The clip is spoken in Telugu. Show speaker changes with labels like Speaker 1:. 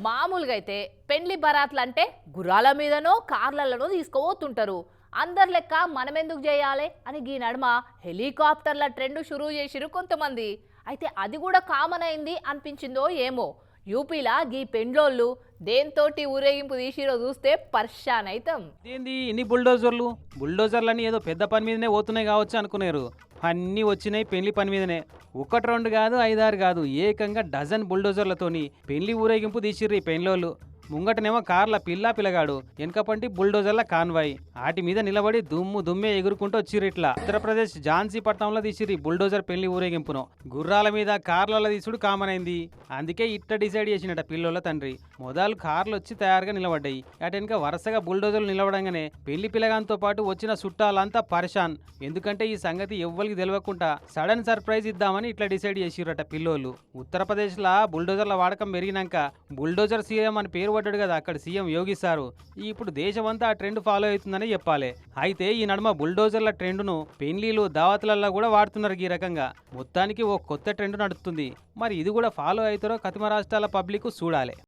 Speaker 1: మామూలుగా అయితే పెండ్లి బరాత్లు అంటే గుర్రాల మీదనో కార్లలోనో తీసుకుపోతుంటారు. అందరు లెక్క మనమెందుకు చేయాలి అని ఈ నడుమ హెలికాప్టర్ల ట్రెండ్ షురూ చేసిరు కొంతమంది. అయితే అది కూడా కామన్ అయింది అనిపించిందో ఏమో. యూపీలా గీ పెండ్లోళ్ళు దేంతోటి ఊరేగింపు తీసిరో చూస్తే పర్షాన్ అయితాం.
Speaker 2: ఏంది ఇన్ని బుల్డోజర్లని ఏదో పెద్ద పని మీదనే పోతున్నాయి కావచ్చు అనుకున్నారు. అన్నీ వచ్చినాయి పెళ్లి పని మీదనే. ఒకటి రెండు కాదు, ఐదారు కాదు, ఏకంగా డజన్ బుల్డోజర్లతోని పెళ్లి ఊరేగింపు తీసిర్రు ఈ పెళ్లోళ్ళు. ముంగటనేమో కార్ల పిల్లగాడు, వెనకపంటి బుల్డోజర్ల కాన్వాయ్. వాటి మీద నిలబడి దుమ్మే ఎగురుకుంటూ వచ్చిర్రు. ఇట్లా ఉత్తరప్రదేశ్ ఝాన్సీ పట్టణంలో తీసిర్రు బుల్డోజర్ పెళ్లి ఊరేగింపును. గుర్రాల మీద కార్లలో తీసుడు కామన్ అయింది. అందుకే ఇట్ట డిసైడ్ చేసినట పిల్లోళ్ళ తండ్రి. మొదలు కార్లు వచ్చి తయారుగా నిలబడ్డాయి. అటెనక వరుసగా బుల్డోజర్లు నిలబడంగానే పెళ్లి పిల్లగాంతో పాటు వచ్చిన చుట్టాలంతా పరేషాన్. ఎందుకంటే ఈ సంగతి ఎవ్వరికి తెలియకుండా సడన్ సర్ప్రైజ్ ఇద్దామని ఇట్లా డిసైడ్ చేసిరట పిల్లోళ్ళు. ఉత్తరప్రదేశ్ లా బుల్డోజర్ల వాడకం పెరిగినాక బుల్డోజర్ సీఎం అని పేరు పడ్డాడు కదా అక్కడ సీఎం యోగి సారు. ఇప్పుడు దేశమంతా ఆ ట్రెండ్ ఫాలో అవుతుందని చెప్పాలి. అయితే ఈ నడుమ బుల్డోజర్ల ట్రెండ్ను పెళ్లిలు దావతులలో కూడా వాడుతున్నారు. ఈ రకంగా మొత్తానికి ఓ కొత్త ట్రెండ్ నడుస్తుంది. మరి ఇది కూడా ఫాలో అవుతారో కతిమ రాష్ట్రాల పబ్లిక్ చూడాలి.